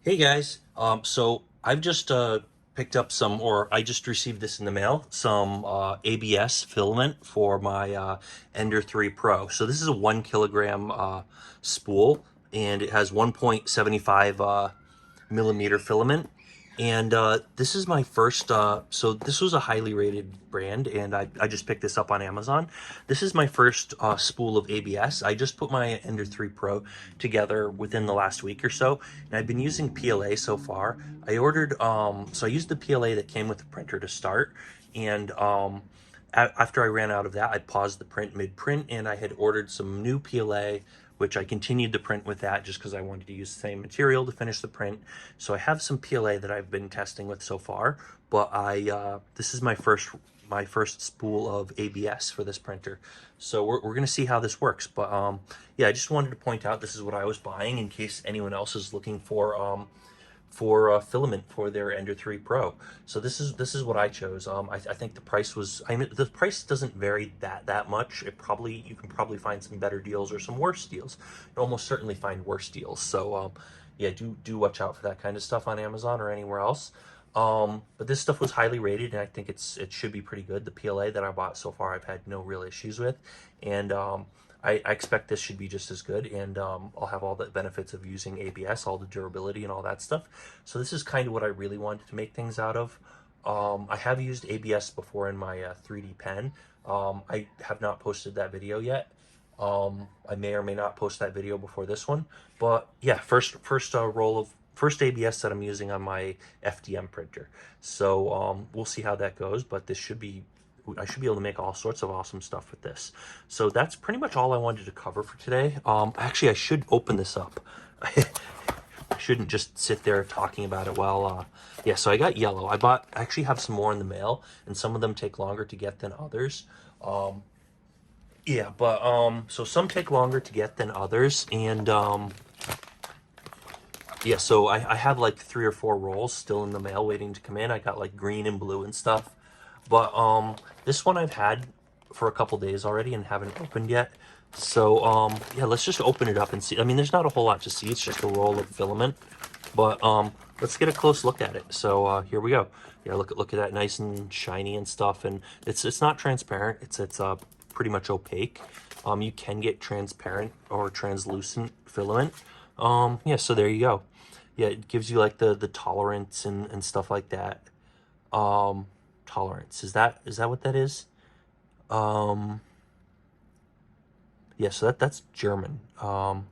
Hey guys, so I've just picked up some, or I just received this in the mail, some ABS filament for my Ender 3 Pro. So this is a 1 kilogram spool, and it has 1.75 millimeter filament. And this is my first, so this was a highly rated brand, and I just picked this up on Amazon. This is my first spool of ABS. I just put my Ender 3 Pro together within the last week or so, and I've been using PLA so far. I ordered, so I used the PLA that came with the printer to start, and after I ran out of that, I paused the print mid-print, and I had ordered some new PLA, which I continued to print with that just because I wanted to use the same material to finish the print. So I have some PLA that I've been testing with so far, but this is my first spool of ABS for this printer. So we're gonna see how this works. But yeah, I just wanted to point out this is what I was buying in case anyone else is looking for filament for their Ender 3 Pro. So this is what I chose. I think the price was, I mean, the price doesn't vary that much. You can probably find some better deals or some worse deals. You almost certainly find worse deals. So yeah, do watch out for that kind of stuff on Amazon or anywhere else. But this stuff was highly rated, and I think it should be pretty good. The PLA that I bought so far, I've had no real issues with, and I expect this should be just as good, and I'll have all the benefits of using ABS, all the durability and all that stuff. So this is kind of what I really wanted to make things out of. I have used ABS before in my 3D pen. I have not posted that video yet. I may or may not post that video before this one, but yeah, first ABS that I'm using on my FDM printer. So we'll see how that goes, but I should be able to make all sorts of awesome stuff with this. So that's pretty much all I wanted to cover for today. Actually, I should open this up. I shouldn't just sit there talking about it while, yeah, so I got yellow. I actually have some more in the mail, and some of them take longer to get than others. Yeah, but, so some take longer to get than others, and, yeah, so I have like 3 or 4 rolls still in the mail waiting to come in. I got like green and blue and stuff. But this one I've had for a couple days already and haven't opened yet. So yeah, let's just open it up and see. I mean, there's not a whole lot to see. It's just a roll of filament. But let's get a close look at it. So here we go. Yeah, look at that, nice and shiny and stuff. And it's not transparent. It's pretty much opaque. You can get transparent or translucent filament. Yeah, so there you go. Yeah, it gives you like the tolerance and stuff like that. Tolerance, is that what that is? Yeah, so that's German. Yeah,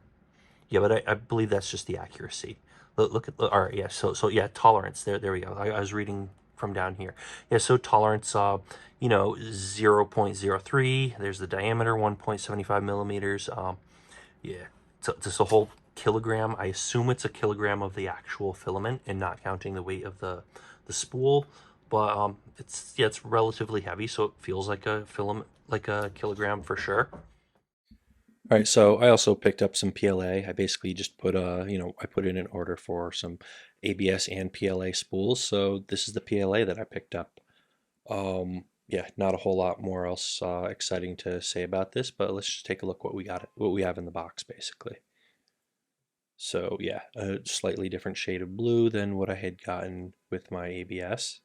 but I believe that's just the accuracy. Look at, all right, yeah, so yeah, tolerance, there we go. I was reading from down here. Yeah, so tolerance, 0.03. There's the diameter, 1.75 millimeters. Yeah, so just a whole kilogram. I assume it's a kilogram of the actual filament and not counting the weight of the spool. But it's relatively heavy, so it feels like a filament, like a kilogram for sure. All right, so I also picked up some PLA. I basically just put I put in an order for some ABS and PLA spools. So this is the PLA that I picked up. Yeah, not a whole lot more else exciting to say about this, but let's just take a look what we have in the box basically. So yeah, a slightly different shade of blue than what I had gotten with my ABS.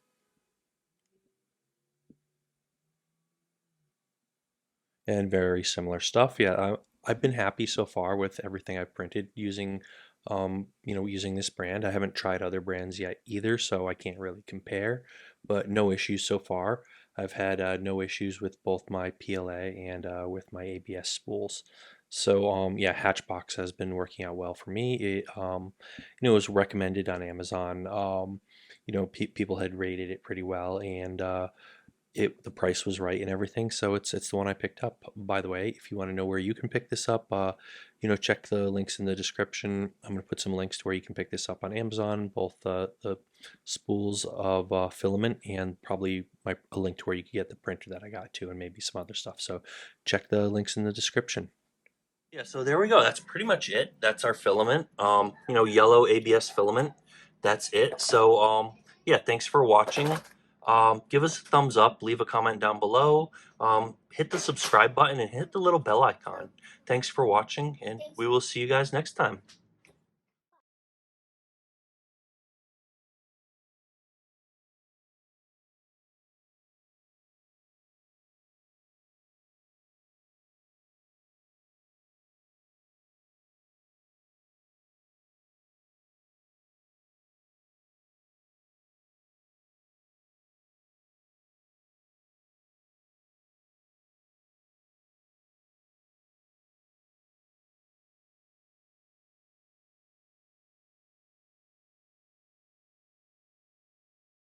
And very similar stuff. Yeah, I've been happy so far with everything I've printed using, using this brand. I haven't tried other brands yet either, so I can't really compare, but no issues so far. I've had no issues with both my PLA and with my ABS spools. So yeah, HATCHBOX has been working out well for me. It was recommended on Amazon. People had rated it pretty well, and the price was right and everything, so it's the one I picked up. By the way, if you want to know where you can pick this up, check the links in the description. I'm going to put some links to where you can pick this up on Amazon, both the spools of filament and probably a link to where you can get the printer that I got too, and maybe some other stuff. So check the links in the description. Yeah, so there we go. That's pretty much it. That's our filament. Yellow ABS filament. That's it. So yeah, thanks for watching. Give us a thumbs up, leave a comment down below, hit the subscribe button and hit the little bell icon. Thanks for watching, and we will see you guys next time.